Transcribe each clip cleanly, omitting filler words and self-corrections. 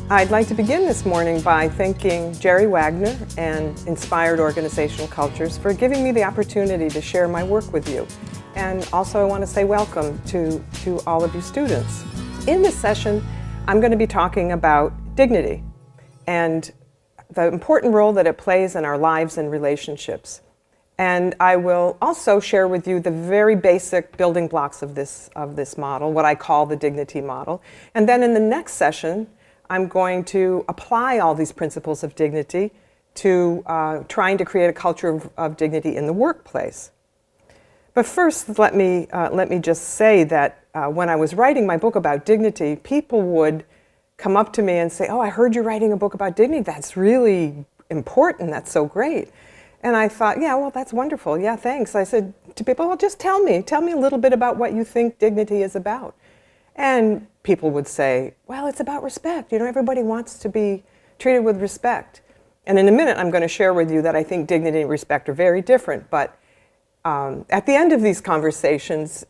I'd like to begin this morning by thanking Jerry Wagner and Inspired Organizational Cultures for giving me the opportunity to share my work with you. And also I want to say welcome to all of you students. In this session, I'm going to be talking about dignity and the important role that it plays in our lives and relationships. And I will also share with you the very basic building blocks of this model, what I call the dignity model. And then in the next session, I'm going to apply all these principles of dignity to trying to create a culture of dignity in the workplace. But first, let me just say that when I was writing my book about dignity, people would come up to me and say, "Oh, I heard you're writing a book about dignity. That's really important. That's so great." And I thought, yeah, well, that's wonderful. Yeah, thanks. I said to people, well, just tell me a little bit about what you think dignity is about. And people would say, well, it's about respect. You know, everybody wants to be treated with respect. And in a minute, I'm going to share with you that I think dignity and respect are very different. But at the end of these conversations,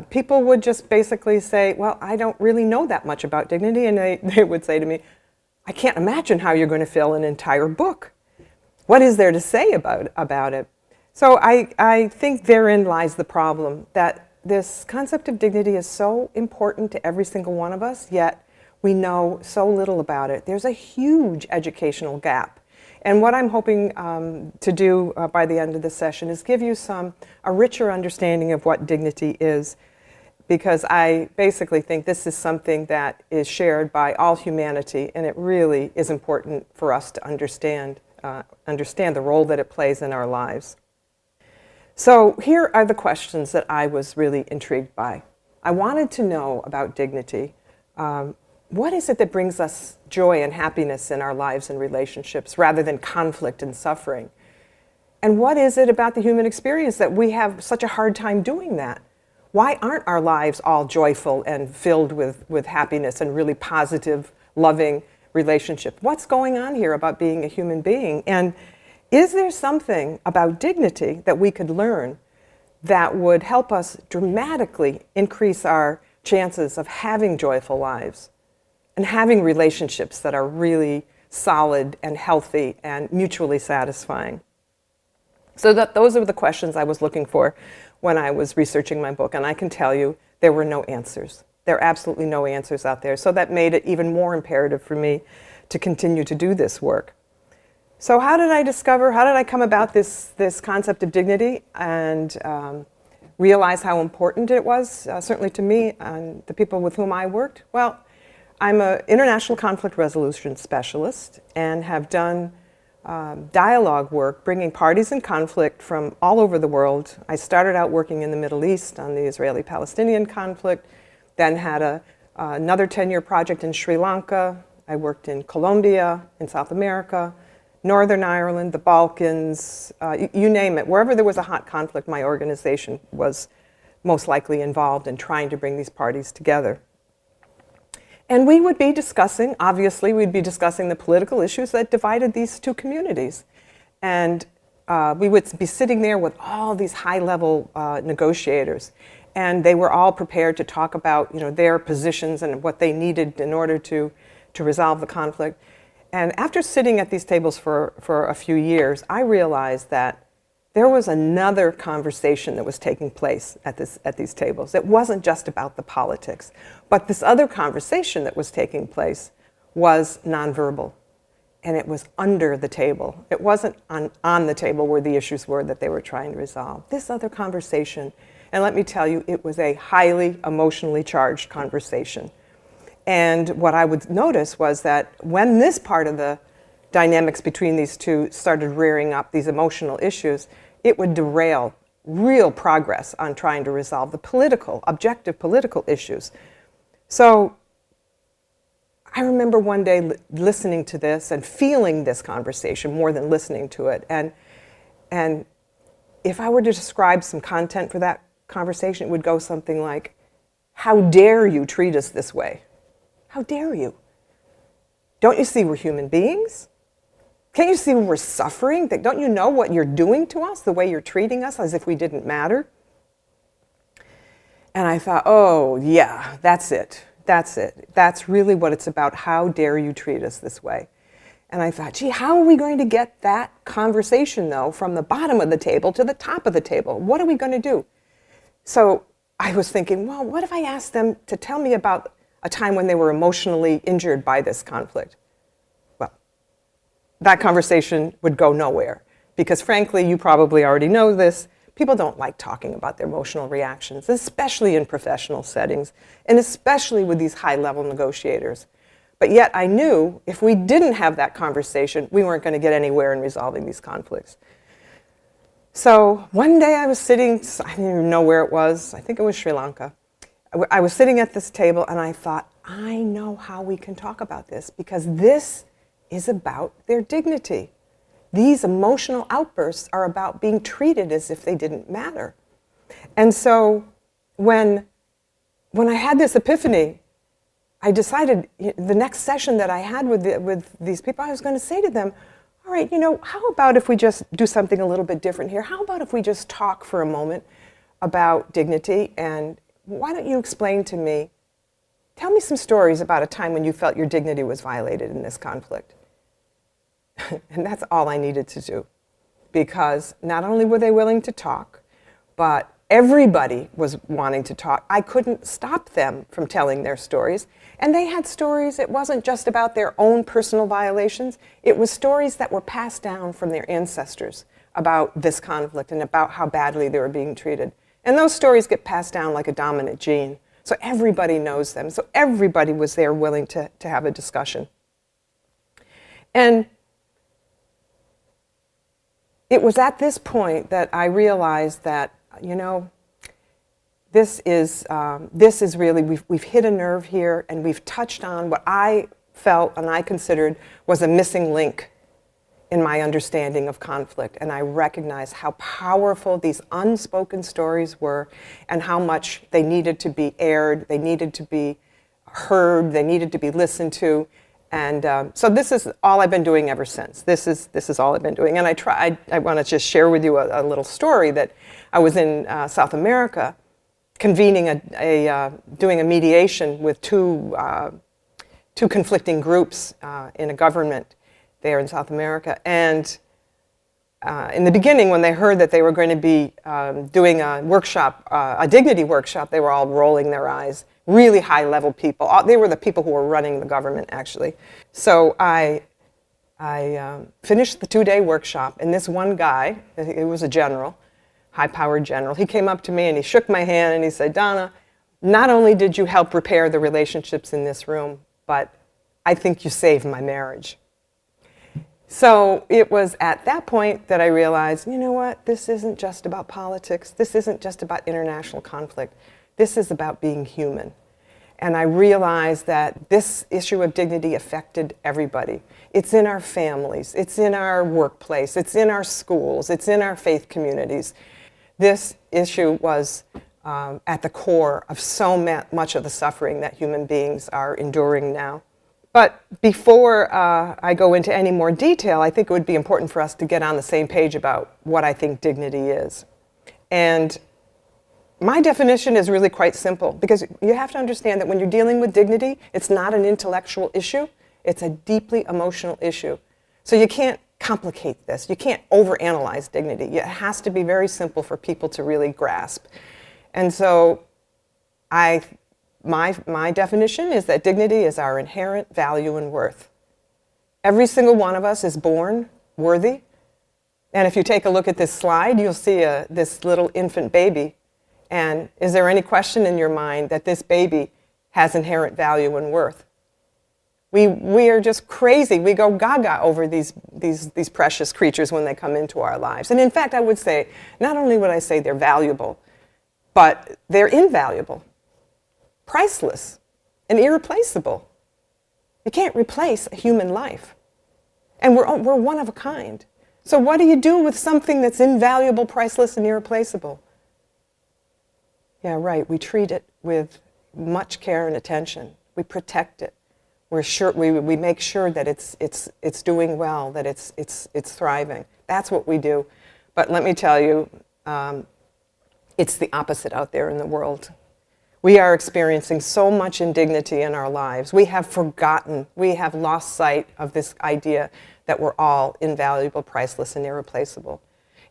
people would just basically say, well, I don't really know that much about dignity. And they would say to me, I can't imagine how you're going to fill an entire book. What is there to say about it? So I think therein lies the problem, that this concept of dignity is so important to every single one of us, yet we know so little about it. There's a huge educational gap. And what I'm hoping to do by the end of the session is give you a richer understanding of what dignity is, because I basically think this is something that is shared by all humanity, and it really is important for us to understand the role that it plays in our lives. So here are the questions that I was really intrigued by. I wanted to know about dignity. What is it that brings us joy and happiness in our lives and relationships rather than conflict and suffering? And what is it about the human experience that we have such a hard time doing that? Why aren't our lives all joyful and filled with happiness and really positive, loving relationship? What's going on here about being a human being? And is there something about dignity that we could learn that would help us dramatically increase our chances of having joyful lives and having relationships that are really solid and healthy and mutually satisfying? So those are the questions I was looking for when I was researching my book, and I can tell you there were no answers. There are absolutely no answers out there. So that made it even more imperative for me to continue to do this work. So how did I come about this concept of dignity and realize how important it was, certainly to me and the people with whom I worked? Well, I'm an international conflict resolution specialist and have done dialogue work, bringing parties in conflict from all over the world. I started out working in the Middle East on the Israeli-Palestinian conflict, then had another 10-year project in Sri Lanka. I worked in Colombia, in South America, Northern Ireland, the Balkans, you name it. Wherever there was a hot conflict, my organization was most likely involved in trying to bring these parties together. And we would be discussing, obviously, we'd be discussing the political issues that divided these two communities. And we would be sitting there with all these high-level negotiators. And they were all prepared to talk about, their positions and what they needed in order to resolve the conflict. And after sitting at these tables for a few years, I realized that there was another conversation that was taking place at these tables. It wasn't just about the politics, but this other conversation that was taking place was nonverbal, and it was under the table. It wasn't on the table where the issues were that they were trying to resolve. This other conversation, and let me tell you, it was a highly emotionally charged conversation. And what I would notice was that when this part of the dynamics between these two started rearing up, these emotional issues, it would derail real progress on trying to resolve the objective political issues. So I remember one day listening to this and feeling this conversation more than listening to it. And if I were to describe some content for that conversation, it would go something like, "How dare you treat us this way? How dare you? Don't you see we're human beings? Can't you see we're suffering? Don't you know what you're doing to us, the way you're treating us as if we didn't matter?" And I thought, oh, yeah, that's it. That's it. That's really what it's about. How dare you treat us this way? And I thought, gee, how are we going to get that conversation, though, from the bottom of the table to the top of the table? What are we going to do? So I was thinking, well, what if I asked them to tell me about a time when they were emotionally injured by this conflict? Well, that conversation would go nowhere because, frankly, you probably already know this. People don't like talking about their emotional reactions, especially in professional settings, and especially with these high-level negotiators. But yet I knew if we didn't have that conversation, we weren't going to get anywhere in resolving these conflicts. So one day I was sitting, I didn't even know where it was, I think it was Sri Lanka. I was sitting at this table and I thought, I know how we can talk about this because this is about their dignity. These emotional outbursts are about being treated as if they didn't matter. And so when I had this epiphany, I decided the next session that I had with these people, I was going to say to them, all right, how about if we just do something a little bit different here? How about if we just talk for a moment about dignity? And why don't you explain to me, tell me some stories about a time when you felt your dignity was violated in this conflict. And that's all I needed to do. Because not only were they willing to talk, but everybody was wanting to talk. I couldn't stop them from telling their stories. And they had stories, it wasn't just about their own personal violations, it was stories that were passed down from their ancestors about this conflict and about how badly they were being treated. And those stories get passed down like a dominant gene. So everybody knows them. So everybody was there willing to have a discussion. And it was at this point that I realized that, this is really, we've hit a nerve here and we've touched on what I felt and I considered was a missing link in my understanding of conflict. And I recognized how powerful these unspoken stories were and how much they needed to be aired, they needed to be heard, they needed to be listened to. And so this is all I've been doing ever since. This is all I've been doing. And I want to just share with you a little story that I was in South America convening doing a mediation with two conflicting groups in a government there in South America. And in the beginning, when they heard that they were going to be doing a workshop, a dignity workshop, they were all rolling their eyes. Really high-level people. They were the people who were running the government, actually. So I finished the 2-day workshop, and this one guy, he was a general, high-powered general, he came up to me and he shook my hand and he said, Donna, not only did you help repair the relationships in this room, but I think you saved my marriage. So it was at that point that I realized, you know what, this isn't just about politics, this isn't just about international conflict. This is about being human. And I realized that this issue of dignity affected everybody. It's in our families, it's in our workplace, it's in our schools, it's in our faith communities. This issue was at the core of so much of the suffering that human beings are enduring now. But before I go into any more detail, I think it would be important for us to get on the same page about what I think dignity is. And my definition is really quite simple, because you have to understand that when you're dealing with dignity, it's not an intellectual issue, it's a deeply emotional issue. So you can't complicate this, you can't overanalyze dignity. It has to be very simple for people to really grasp. And so my definition is that dignity is our inherent value and worth. Every single one of us is born worthy. And if you take a look at this slide, you'll see this little infant baby. And is there any question in your mind that this baby has inherent value and worth? We are just crazy. We go gaga over these precious creatures when they come into our lives. And in fact, I would say, not only would I say they're valuable, but they're invaluable, priceless, and irreplaceable. You can't replace a human life. And we're one of a kind. So what do you do with something that's invaluable, priceless, and irreplaceable? Yeah, right. We treat it with much care and attention. We protect it. We make sure that it's doing well, that it's thriving. That's what we do. But let me tell you, it's the opposite out there in the world. We are experiencing so much indignity in our lives. We have forgotten, we have lost sight of this idea that we're all invaluable, priceless, and irreplaceable.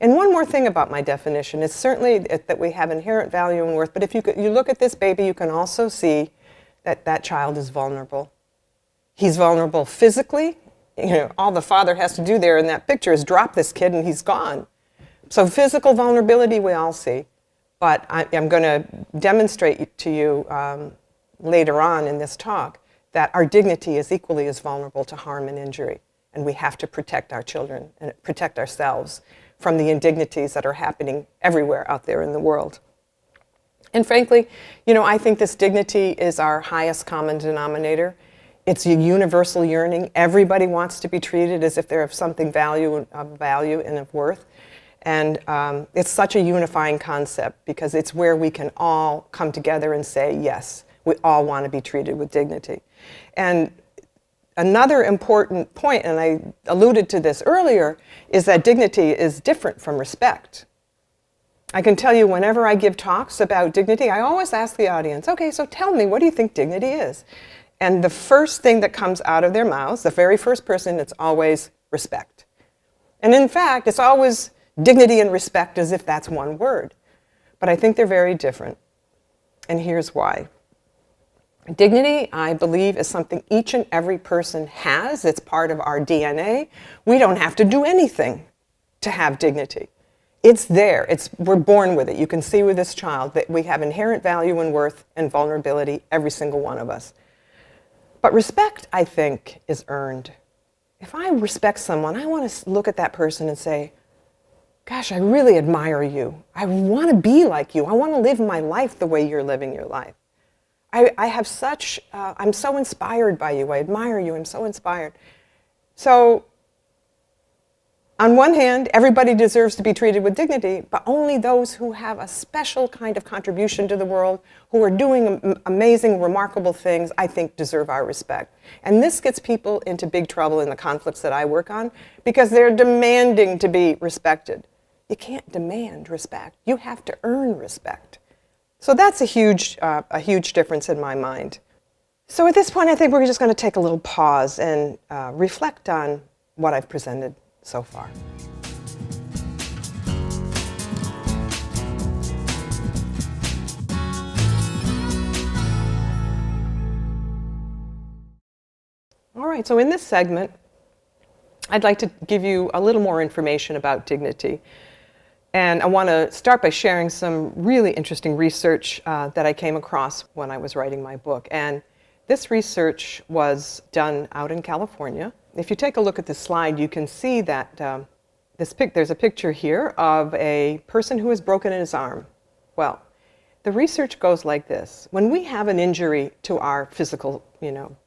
And one more thing about my definition is certainly that we have inherent value and worth, but if you look at this baby, you can also see that that child is vulnerable. He's vulnerable physically. All the father has to do there in that picture is drop this kid and he's gone. So physical vulnerability we all see. But I'm going to demonstrate to you later on in this talk that our dignity is equally as vulnerable to harm and injury. And we have to protect our children and protect ourselves from the indignities that are happening everywhere out there in the world. And frankly, I think this dignity is our highest common denominator. It's a universal yearning. Everybody wants to be treated as if they're of something of value and of worth. And it's such a unifying concept because it's where we can all come together and say, yes, we all want to be treated with dignity. And another important point, and I alluded to this earlier, is that dignity is different from respect. I can tell you whenever I give talks about dignity, I always ask the audience, okay, so tell me, what do you think dignity is? And the first thing that comes out of their mouths, the very first person, it's always respect. And in fact, it's always dignity and respect as if that's one word. But I think they're very different. And here's why. Dignity, I believe, is something each and every person has. It's part of our DNA. We don't have to do anything to have dignity. It's there. We're born with it. You can see with this child that we have inherent value and worth and vulnerability, every single one of us. But respect, I think, is earned. If I respect someone, I want to look at that person and say, gosh, I really admire you. I want to be like you. I want to live my life the way you're living your life. I'm so inspired by you. I admire you. I'm so inspired. So, on one hand, everybody deserves to be treated with dignity, but only those who have a special kind of contribution to the world, who are doing amazing, remarkable things, I think deserve our respect. And this gets people into big trouble in the conflicts that I work on because they're demanding to be respected. You can't demand respect. You have to earn respect. So that's a huge difference in my mind. So at this point, I think we're just going to take a little pause and reflect on what I've presented so far. All right, so in this segment, I'd like to give you a little more information about dignity. And I want to start by sharing some really interesting research that I came across when I was writing my book. And this research was done out in California. If you take a look at this slide, you can see that there's a picture here of a person who has broken his arm. Well, the research goes like this. When we have an injury to our physical,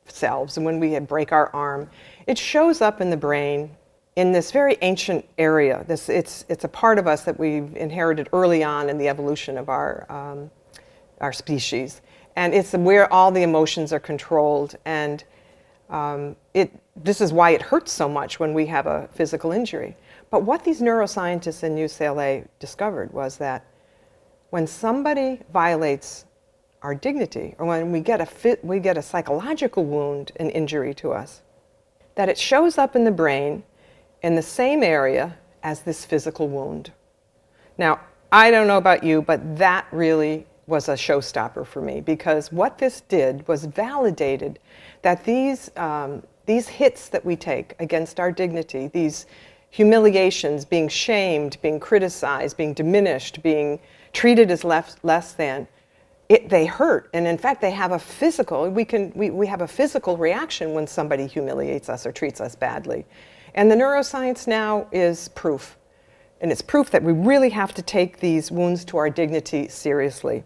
selves, and when we break our arm, it shows up in the brain in this very ancient area. It's a part of us that we've inherited early on in the evolution of our species. And it's where all the emotions are controlled. And this is why it hurts so much when we have a physical injury. But what these neuroscientists in UCLA discovered was that when somebody violates our dignity, or when we get a psychological wound, an injury to us, that it shows up in the brain in the same area as this physical wound. Now, I don't know about you, but that really was a showstopper for me, because what this did was validated that these hits that we take against our dignity, these humiliations, being shamed, being criticized, being diminished, being treated as less than, they hurt. And in fact, they have a physical, we have a physical reaction when somebody humiliates us or treats us badly. And the neuroscience now is proof. And it's proof that we really have to take these wounds to our dignity seriously.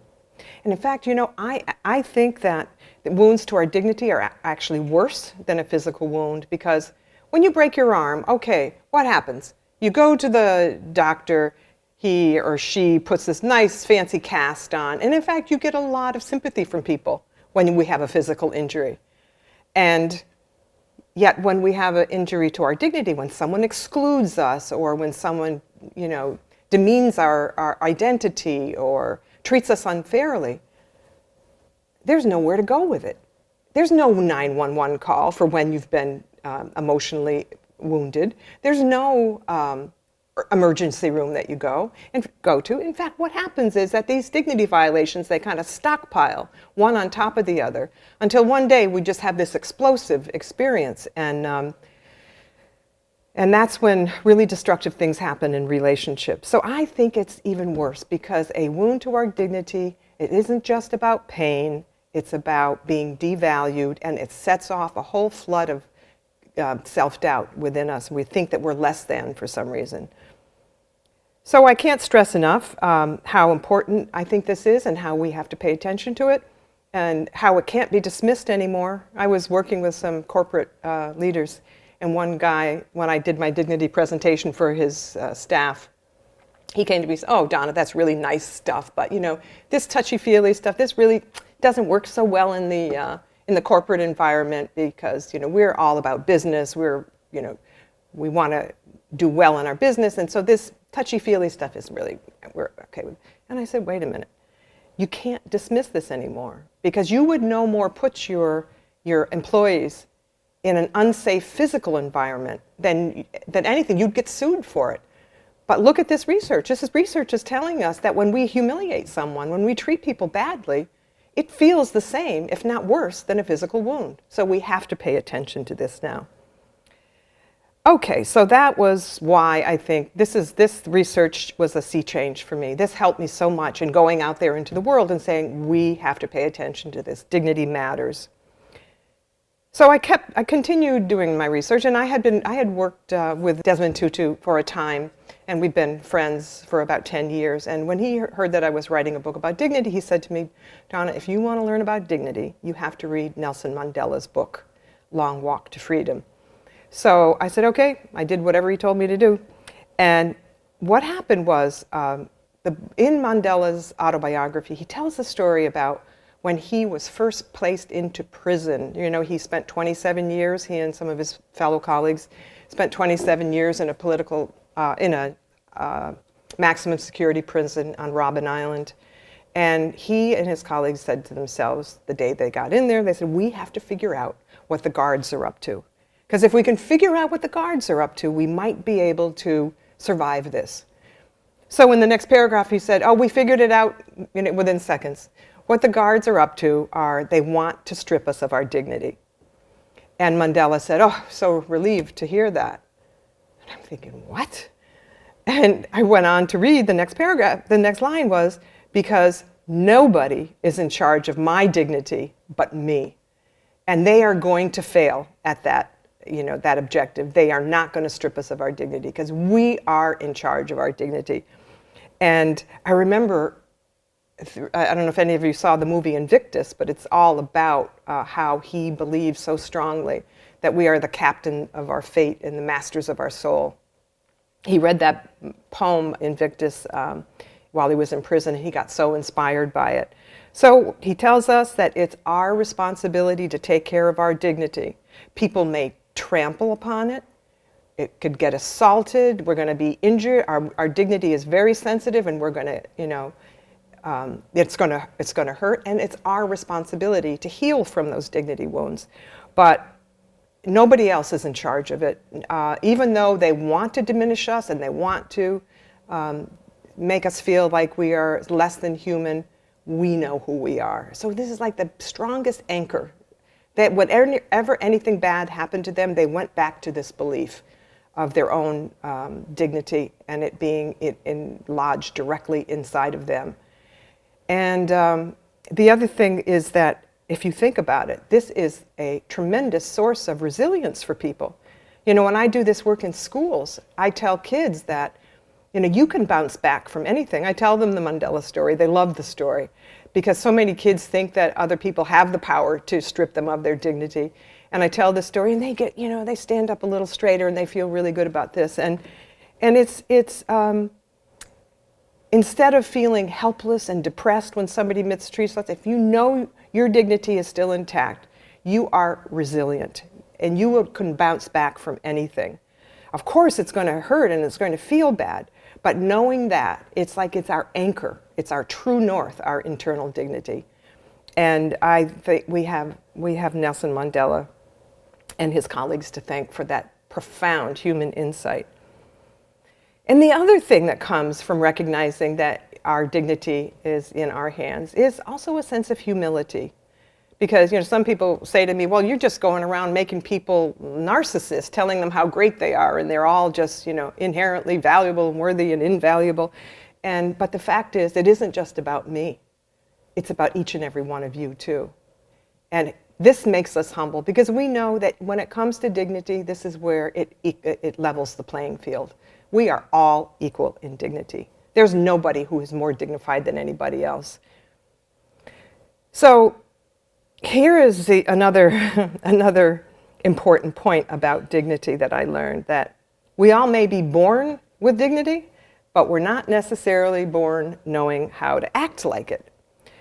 And in fact, I think that the wounds to our dignity are actually worse than a physical wound, because when you break your arm, okay, what happens? You go to the doctor, he or she puts this nice fancy cast on, and in fact, you get a lot of sympathy from people when we have a physical injury. And yet when we have an injury to our dignity, when someone excludes us, or when someone, demeans our identity or treats us unfairly, there's nowhere to go with it. There's no 911 call for when you've been emotionally wounded. There's no emergency room that you go to. In fact, what happens is that these dignity violations, they kind of stockpile one on top of the other until one day we just have this explosive experience. And that's when really destructive things happen in relationships. So I think it's even worse because a wound to our dignity, it isn't just about pain, it's about being devalued, and it sets off a whole flood of self-doubt within us. We think that we're less than for some reason. So I can't stress enough how important I think this is and how we have to pay attention to it and how it can't be dismissed anymore. I was working with some corporate leaders, and one guy, when I did my dignity presentation for his staff, he came to me and said, "Oh, Donna, that's really nice stuff, but this touchy-feely stuff, this really doesn't work so well in the corporate environment because we're all about business. We want to do well in our business, and so this touchy-feely stuff is really we're okay with." And I said, "Wait a minute, you can't dismiss this anymore because you would no more put your employees in an unsafe physical environment than anything. You'd get sued for it. But look at this research. This research is telling us that when we humiliate someone, when we treat people badly, it feels the same, if not worse, than a physical wound. So we have to pay attention to this now." Okay, so that was why I think this research was a sea change for me. This helped me so much in going out there into the world and saying, we have to pay attention to this. Dignity matters. So I continued doing my research, and I had worked with Desmond Tutu for a time, and we've been friends for about 10 years. And when he heard that I was writing a book about dignity, he said to me, "Donna, if you want to learn about dignity, you have to read Nelson Mandela's book, Long Walk to Freedom." So I said, okay, I did whatever he told me to do. And what happened was, in Mandela's autobiography, he tells a story about when he was first placed into prison. He spent 27 years, he and some of his fellow colleagues spent 27 years in a maximum security prison on Robben Island. And he and his colleagues said to themselves, the day they got in there, they said, we have to figure out what the guards are up to. Because if we can figure out what the guards are up to, we might be able to survive this. So in the next paragraph, he said, oh, we figured it out within seconds. What the guards are up to are they want to strip us of our dignity. And Mandela said, oh, so relieved to hear that. And I'm thinking, what? And I went on to read the next paragraph. The next line was, because nobody is in charge of my dignity but me. And they are going to fail at that, that objective. They are not going to strip us of our dignity because we are in charge of our dignity. And I remember, I don't know if any of you saw the movie Invictus, but it's all about how he believes so strongly that we are the captain of our fate and the masters of our soul. He read that poem, Invictus, while he was in prison, and he got so inspired by it. So he tells us that it's our responsibility to take care of our dignity. People may trample upon it. It could get assaulted. We're going to be injured. Our dignity is very sensitive, and we're going to, it's going to hurt, and it's our responsibility to heal from those dignity wounds. But nobody else is in charge of it. Even though they want to diminish us and they want to make us feel like we are less than human, we know who we are. So this is like the strongest anchor that whenever anything bad happened to them, they went back to this belief of their own dignity and it being lodged directly inside of them. And the other thing is that if you think about it, this is a tremendous source of resilience for people. When I do this work in schools, I tell kids that, you can bounce back from anything. I tell them the Mandela story. They love the story because so many kids think that other people have the power to strip them of their dignity. And I tell this story and they get, they stand up a little straighter and they feel really good about this. And it's instead of feeling helpless and depressed when somebody mistreats us, if you know your dignity is still intact, you are resilient and you can bounce back from anything. Of course, it's going to hurt and it's going to feel bad, but knowing that, it's like it's our anchor, it's our true north, our internal dignity. And I think we have Nelson Mandela and his colleagues to thank for that profound human insight. And the other thing that comes from recognizing that our dignity is in our hands is also a sense of humility. Because, you know, some people say to me, well, you're just going around making people narcissists, telling them how great they are, and they're all just, you know, inherently valuable and worthy and invaluable. But the fact is, it isn't just about me. It's about each and every one of you, too. And this makes us humble, because we know that when it comes to dignity, this is where it levels the playing field. We are all equal in dignity. There's nobody who is more dignified than anybody else. So here is another important point about dignity that I learned, that we all may be born with dignity, but we're not necessarily born knowing how to act like it.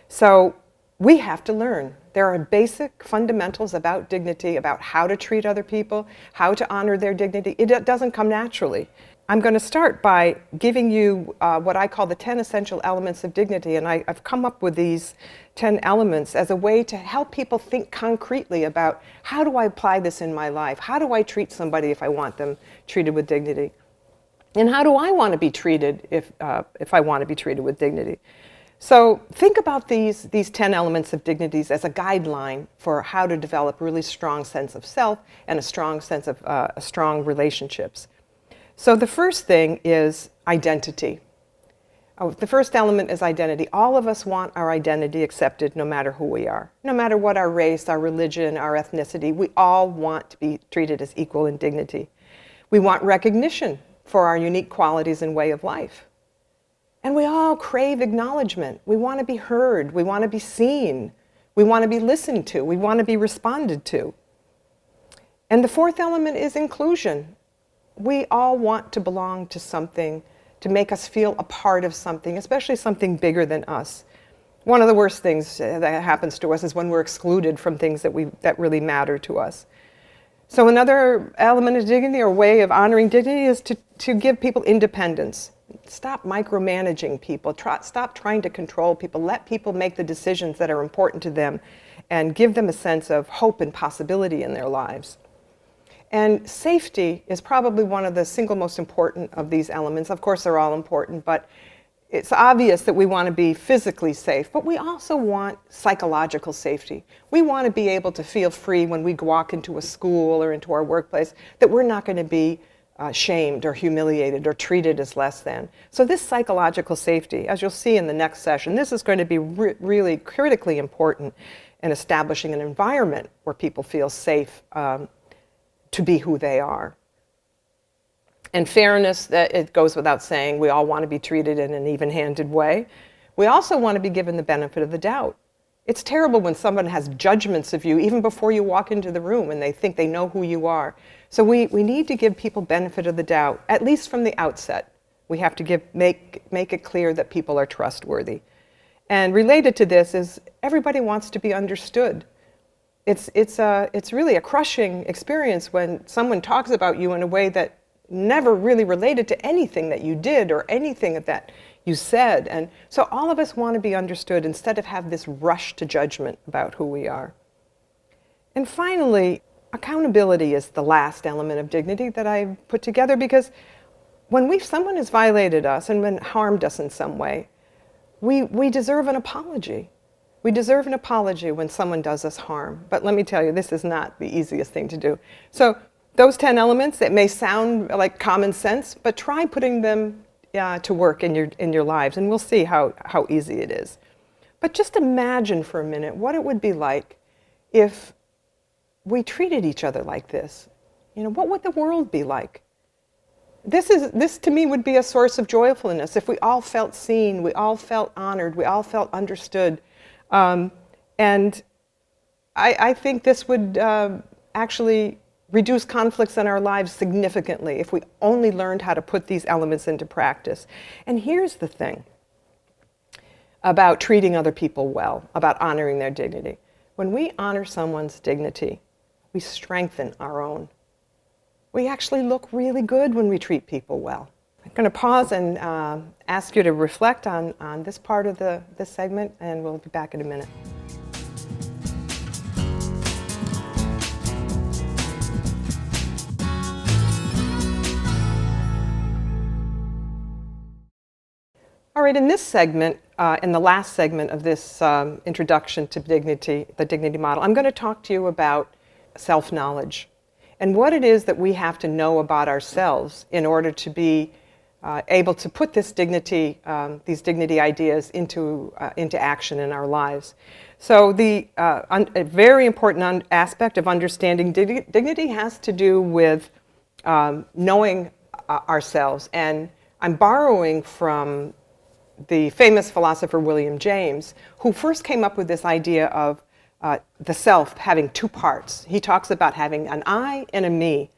So we have to learn. There are basic fundamentals about dignity, about how to treat other people, how to honor their dignity. It doesn't come naturally. I'm going to start by giving you what I call the 10 essential elements of dignity, and I've come up with these 10 elements as a way to help people think concretely about, how do I apply this in my life? How do I treat somebody if I want them treated with dignity? And how do I want to be treated if I want to be treated with dignity? So think about these 10 elements of dignities as a guideline for how to develop a really strong sense of self and a strong sense of strong relationships. So the first thing is identity. The first element is identity. All of us want our identity accepted no matter who we are. No matter what our race, our religion, our ethnicity, we all want to be treated as equal in dignity. We want recognition for our unique qualities and way of life. And we all crave acknowledgement. We want to be heard. We want to be seen. We want to be listened to. We want to be responded to. And the fourth element is inclusion. We all want to belong to something, to make us feel a part of something, especially something bigger than us. One of the worst things that happens to us is when we're excluded from things that really matter to us. So another element of dignity, or way of honoring dignity, is to give people independence. Stop micromanaging people. Stop trying to control people. Let people make the decisions that are important to them, and give them a sense of hope and possibility in their lives. And safety is probably one of the single most important of these elements. Of course, they're all important, but it's obvious that we want to be physically safe, but we also want psychological safety. We want to be able to feel free when we walk into a school or into our workplace, that we're not going to be shamed or humiliated or treated as less than. So this psychological safety, as you'll see in the next session, this is going to be really critically important in establishing an environment where people feel safe to be who they are. And fairness, that it goes without saying, we all want to be treated in an even-handed way. We also want to be given the benefit of the doubt. It's terrible when someone has judgments of you even before you walk into the room and they think they know who you are. So we need to give people benefit of the doubt, at least from the outset. We have to make it clear that people are trustworthy. And related to this is, everybody wants to be understood. It's really a crushing experience when someone talks about you in a way that never really related to anything that you did or anything that you said. And so all of us want to be understood instead of have this rush to judgment about who we are. And finally, accountability is the last element of dignity that I put together, because when someone has violated us and when harmed us in some way, we deserve an apology. We deserve an apology when someone does us harm. But let me tell you, this is not the easiest thing to do. So those 10 elements, it may sound like common sense, but try putting them to work in your lives, and we'll see how easy it is. But just imagine for a minute what it would be like if we treated each other like this. You know, what would the world be like? This to me would be a source of joyfulness if we all felt seen, we all felt honored, we all felt understood. And I think this would actually reduce conflicts in our lives significantly if we only learned how to put these elements into practice. And here's the thing about treating other people well, about honoring their dignity. When we honor someone's dignity, we strengthen our own. We actually look really good when we treat people well. I'm going to pause and ask you to reflect on this part of this segment, and we'll be back in a minute. right, in this segment, in the last segment of this introduction to dignity, the dignity model, I'm going to talk to you about self-knowledge and what it is that we have to know about ourselves in order to be able to put this dignity, these dignity ideas into action in our lives. So a very important aspect of understanding dignity has to do with knowing ourselves. And I'm borrowing from the famous philosopher William James, who first came up with this idea of the self having two parts. He talks about having an I and a me.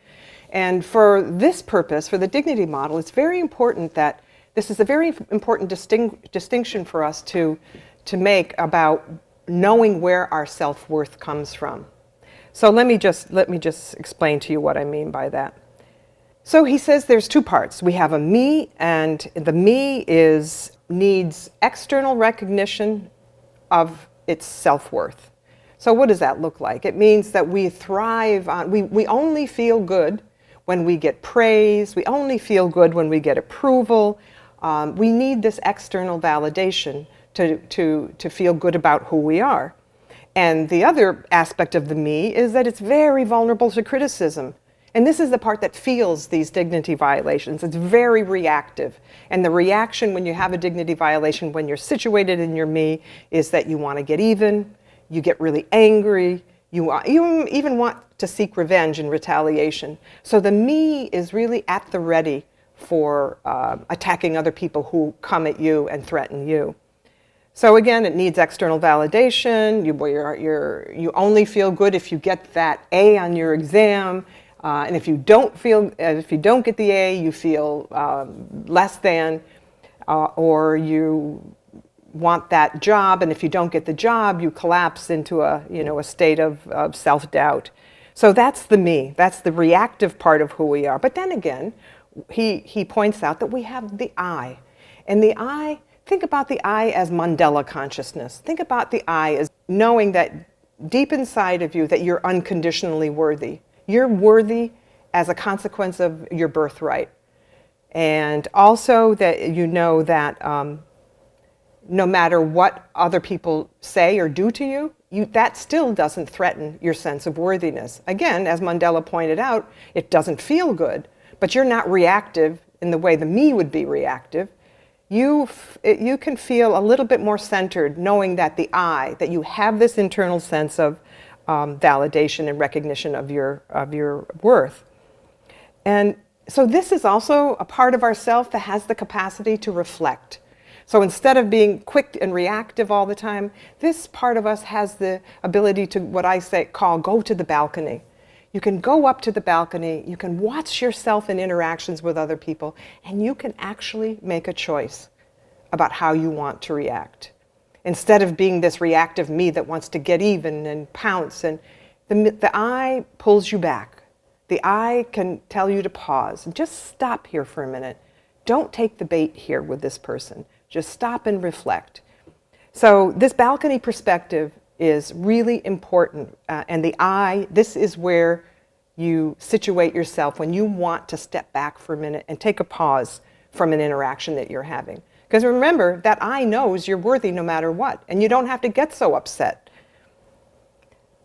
And for this purpose, for the dignity model, it's very important that this is a very important distinction for us to make about knowing where our self-worth comes from. So let me just explain to you what I mean by that. So he says there's two parts. We have a me, and the me needs external recognition of its self-worth. So what does that look like? It means that we thrive on, we only feel good when we get praise. We only feel good when we get approval. We need this external validation to feel good about who we are. And the other aspect of the me is that it's very vulnerable to criticism. And this is the part that feels these dignity violations. It's very reactive. And the reaction when you have a dignity violation, when you're situated in your me, is that you want to get even, you get really angry, you even want to seek revenge and retaliation. So the me is really at the ready for attacking other people who come at you and threaten you. So again, it needs external validation. You only feel good if you get that A on your exam. And if you don't get the A, you feel less than, or you want that job, and if you don't get the job, you collapse into a state of self-doubt. So that's the me. That's the reactive part of who we are. But then again, he points out that we have the I, and the I. Think about the I as Mandela consciousness. Think about the I as knowing that deep inside of you that you're unconditionally worthy. You're worthy as a consequence of your birthright. And also that you know that no matter what other people say or do to you, that still doesn't threaten your sense of worthiness. Again, as Mandela pointed out, it doesn't feel good, but you're not reactive in the way the me would be reactive. You can feel a little bit more centered knowing that the I, that you have this internal sense of validation and recognition of your worth. And so this is also a part of ourself that has the capacity to reflect. So instead of being quick and reactive all the time, this part of us has the ability to, what I call go to the balcony. You can go up to the balcony, you can watch yourself in interactions with other people, and you can actually make a choice about how you want to react. Instead of being this reactive me that wants to get even and pounce, and the I pulls you back. The I can tell you to pause and just stop here for a minute. Don't take the bait here with this person. Just stop and reflect. So this balcony perspective is really important. And the I, this is where you situate yourself when you want to step back for a minute and take a pause from an interaction that you're having. Because remember, that I knows you're worthy no matter what, and you don't have to get so upset.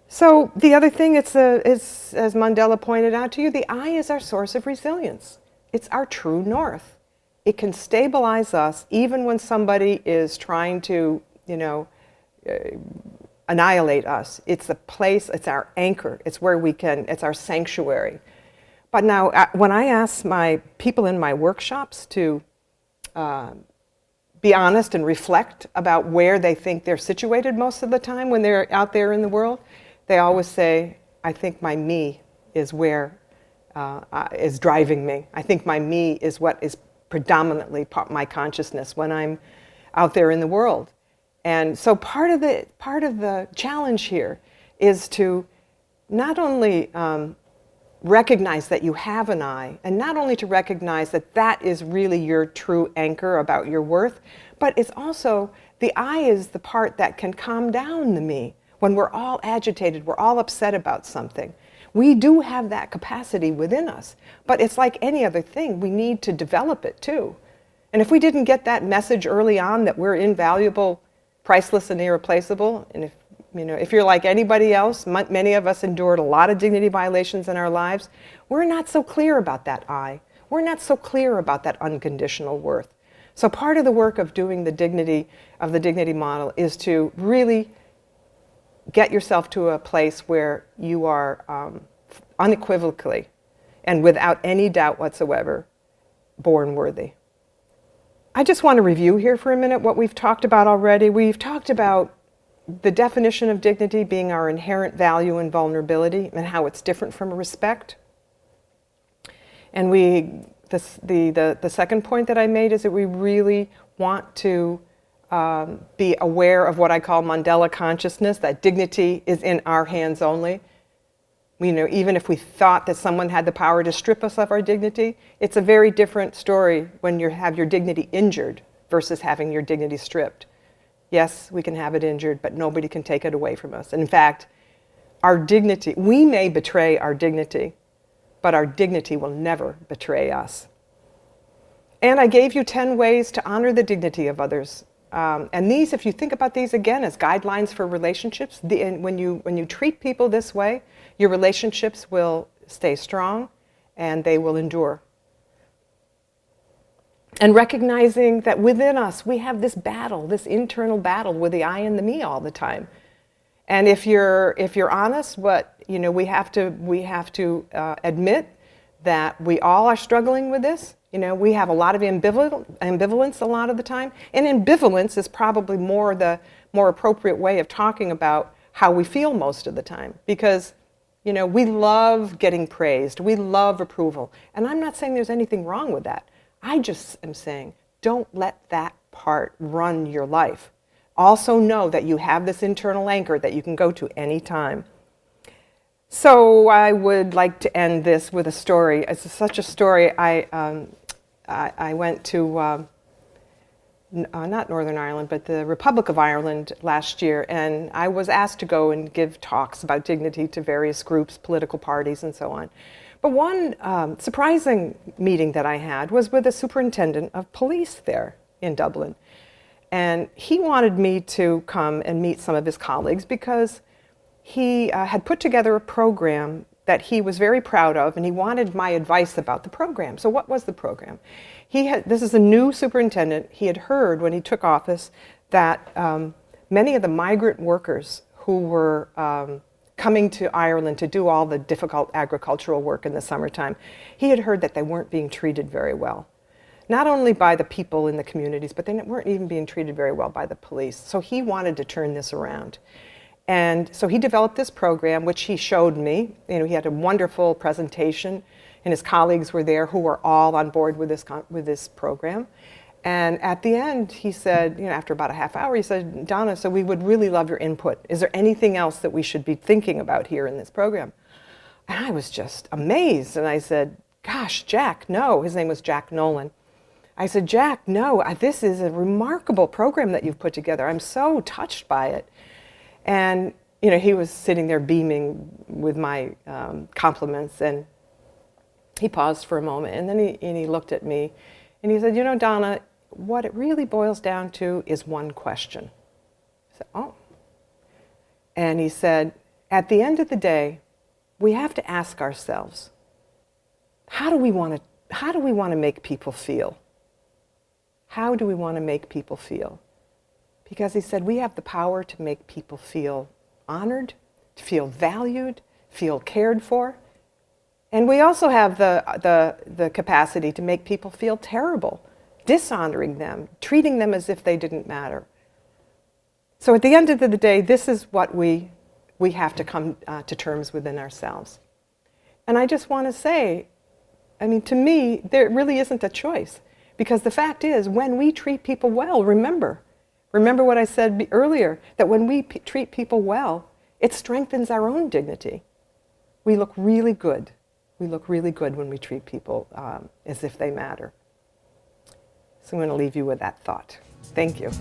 So the other thing is, as Mandela pointed out to you, the I is our source of resilience. It's our true north. It can stabilize us even when somebody is trying to, annihilate us. It's the place, it's our anchor, it's where it's our sanctuary. But now, when I ask my people in my workshops to be honest and reflect about where they think they're situated most of the time when they're out there in the world, they always say, I think my me is where is driving me. I think my me is what is predominantly my consciousness when I'm out there in the world. And so part of the challenge here is to not only recognize that you have an I, and not only to recognize that that is really your true anchor about your worth, but it's also, the I is the part that can calm down the me. When we're all agitated, we're all upset about something. We do have that capacity within us, but it's like any other thing, we need to develop it too. And if we didn't get that message early on that we're invaluable, priceless, and irreplaceable, and if you're like anybody else, many of us endured a lot of dignity violations in our lives, we're not so clear about that I. We're not so clear about that unconditional worth. So part of the work of doing the dignity model is to really get yourself to a place where you are unequivocally and without any doubt whatsoever born worthy. I just want to review here for a minute what we've talked about already. We've talked about the definition of dignity being our inherent value and vulnerability and how it's different from respect. And the second point that I made is that we really want to be aware of what I call Mandela consciousness, that dignity is in our hands only. Even if we thought that someone had the power to strip us of our dignity, it's a very different story when you have your dignity injured versus having your dignity stripped. Yes, we can have it injured, but nobody can take it away from us. And in fact, our dignity, we may betray our dignity, but our dignity will never betray us. And I gave you 10 ways to honor the dignity of others. And these, if you think about these again as guidelines for relationships, when you treat people this way, your relationships will stay strong and they will endure. And recognizing that within us, we have this battle, this internal battle with the I and the me all the time. And if you're honest, we have to admit that we all are struggling with this. We have a lot of ambivalence a lot of the time. And ambivalence is probably the more appropriate way of talking about how we feel most of the time. Because, we love getting praised. We love approval. And I'm not saying there's anything wrong with that. I just am saying, don't let that part run your life. Also know that you have this internal anchor that you can go to any time. So I would like to end this with a story. It's such a story. I went to, not Northern Ireland, but the Republic of Ireland last year, and I was asked to go and give talks about dignity to various groups, political parties, and so on. But one surprising meeting that I had was with a superintendent of police there in Dublin. And he wanted me to come and meet some of his colleagues because he had put together a program that he was very proud of, and he wanted my advice about the program. So what was the program? This is a new superintendent. He had heard when he took office that many of the migrant workers who were coming to Ireland to do all the difficult agricultural work in the summertime, he had heard that they weren't being treated very well. Not only by the people in the communities, but they weren't even being treated very well by the police. So he wanted to turn this around. And so he developed this program, which he showed me. He had a wonderful presentation, and his colleagues were there who were all on board with this program. And at the end, he said, after about a half hour, he said, Donna, so we would really love your input. Is there anything else that we should be thinking about here in this program? And I was just amazed. And I said, gosh, Jack, no. His name was Jack Nolan. I said, Jack, no, this is a remarkable program that you've put together. I'm so touched by it. And, he was sitting there beaming with my compliments. And he paused for a moment. And then he looked at me. And he said, Donna, what it really boils down to is one question. I said, oh. And he said, at the end of the day, we have to ask ourselves, how do we want to make people feel? How do we want to make people feel? Because he said, we have the power to make people feel honored, to feel valued, feel cared for. And we also have the capacity to make people feel terrible, dishonoring them, treating them as if they didn't matter. So at the end of the day, this is what we have to come to terms within ourselves. And I just want to say, to me, there really isn't a choice. Because the fact is, when we treat people well, remember what I said earlier, that when we treat people well, it strengthens our own dignity. We look really good. We look really good when we treat people as if they matter. So I'm going to leave you with that thought. Thank you.